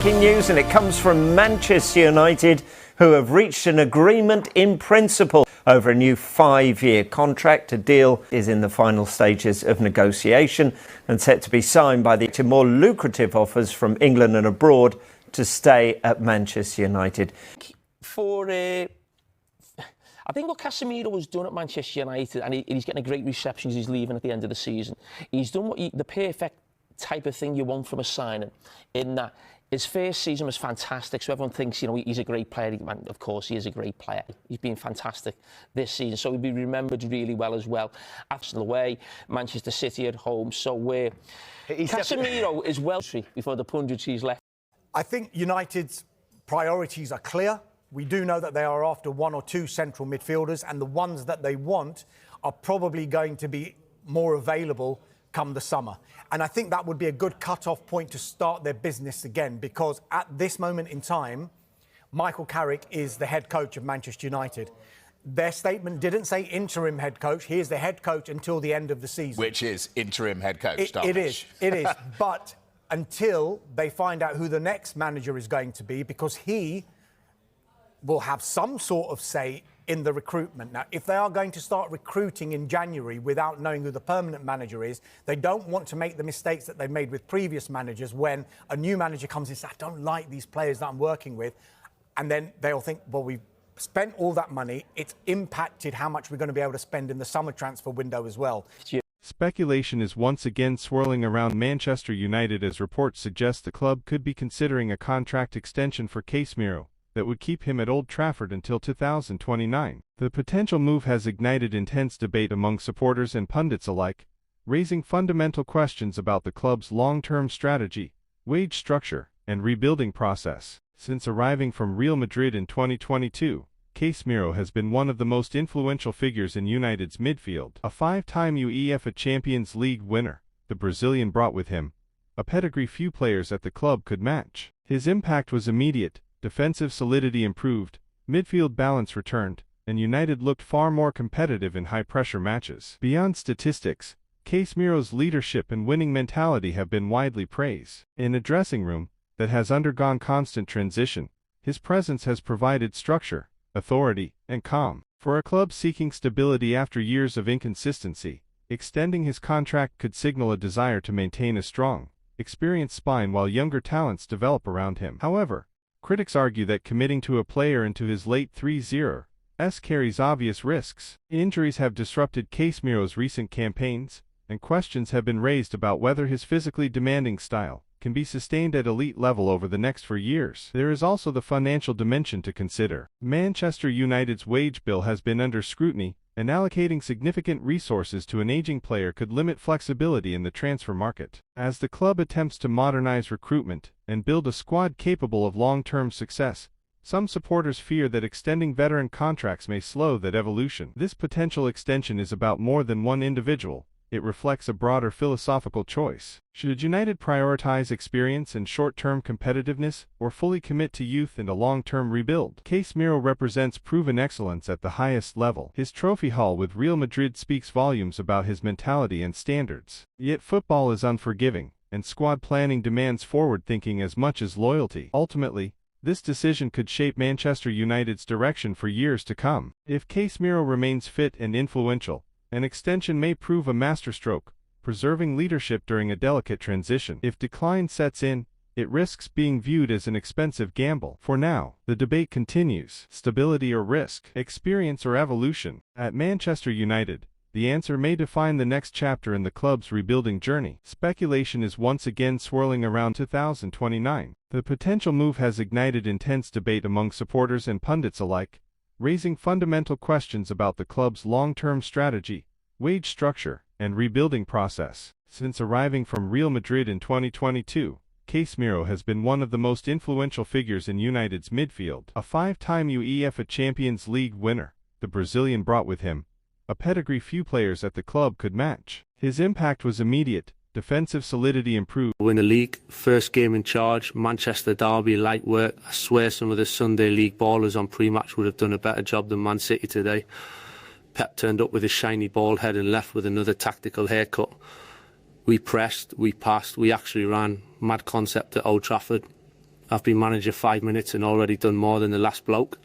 Breaking news, and it comes from Manchester United, who have reached an agreement in principle over a new 5-year contract. A deal is in the final stages of negotiation and set to be signed by the more lucrative offers from England and abroad to stay at Manchester United. I think what Casemiro has done at Manchester United, and he's getting a great reception as he's leaving at the end of the season, he's done the perfect type of thing you want from a signing, in that his first season was fantastic, so everyone thinks, he's a great player. Of course, he is a great player. He's been fantastic this season, so he'll be remembered really well as well. Arsenal away, Manchester City at home, so Casemiro is well before the pundits he's left. I think United's priorities are clear. We do know that they are after 1 or 2 central midfielders, and the ones that they want are probably going to be more available come the summer. And I think that would be a good cut-off point to start their business again, because at this moment in time, Michael Carrick is the head coach of Manchester United. Their statement didn't say interim head coach. He is the head coach until the end of the season. Which is interim head coach, It is. But until they find out who the next manager is going to be, because he will have some sort of say in the recruitment. Now, if they are going to start recruiting in January without knowing who the permanent manager is, they don't want to make the mistakes that they've made with previous managers when a new manager comes in and says, I don't like these players that I'm working with. And then they'll think, well, we've spent all that money. It's impacted how much we're going to be able to spend in the summer transfer window as well. Speculation is once again swirling around Manchester United as reports suggest the club could be considering a contract extension for Casemiro that would keep him at Old Trafford until 2029. The potential move has ignited intense debate among supporters and pundits alike, raising fundamental questions about the club's long-term strategy, wage structure, and rebuilding process. Since arriving from Real Madrid in 2022, Casemiro has been one of the most influential figures in United's midfield. A 5-time UEFA Champions League winner, the Brazilian brought with him a pedigree few players at the club could match. His impact was immediate. Defensive solidity improved, midfield balance returned, and United looked far more competitive in high-pressure matches. Beyond statistics, Casemiro's leadership and winning mentality have been widely praised. In a dressing room that has undergone constant transition, his presence has provided structure, authority, and calm. For a club seeking stability after years of inconsistency, extending his contract could signal a desire to maintain a strong, experienced spine while younger talents develop around him. However, critics argue that committing to a player into his late 30s carries obvious risks. Injuries have disrupted Casemiro's recent campaigns, and questions have been raised about whether his physically demanding style can be sustained at elite level over the next 4 years. There is also the financial dimension to consider. Manchester United's wage bill has been under scrutiny, and allocating significant resources to an aging player could limit flexibility in the transfer market. As the club attempts to modernize recruitment and build a squad capable of long-term success, some supporters fear that extending veteran contracts may slow that evolution. This potential extension is about more than one individual. It reflects a broader philosophical choice. Should United prioritize experience and short-term competitiveness, or fully commit to youth and a long-term rebuild? Casemiro represents proven excellence at the highest level. His trophy haul with Real Madrid speaks volumes about his mentality and standards. Yet football is unforgiving, and squad planning demands forward thinking as much as loyalty. Ultimately, this decision could shape Manchester United's direction for years to come. If Casemiro remains fit and influential, an extension may prove a masterstroke, preserving leadership during a delicate transition. If decline sets in, it risks being viewed as an expensive gamble. For now, the debate continues. Stability or risk? Experience or evolution? At Manchester United, the answer may define the next chapter in the club's rebuilding journey. Speculation is once again swirling around 2029. The potential move has ignited intense debate among supporters and pundits alike, raising fundamental questions about the club's long-term strategy, wage structure, and rebuilding process. Since arriving from Real Madrid in 2022, Casemiro has been one of the most influential figures in United's midfield. A 5-time UEFA Champions League winner, the Brazilian brought with him a pedigree few players at the club could match. His impact was immediate. Defensive solidity improved. Win the league, first game in charge, Manchester derby, light work. I swear some of the Sunday league ballers on pre-match would have done a better job than Man City today. Pep turned up with his shiny bald head and left with another tactical haircut. We pressed, we passed, we actually ran. Mad concept at Old Trafford. I've been manager 5 minutes and already done more than the last bloke.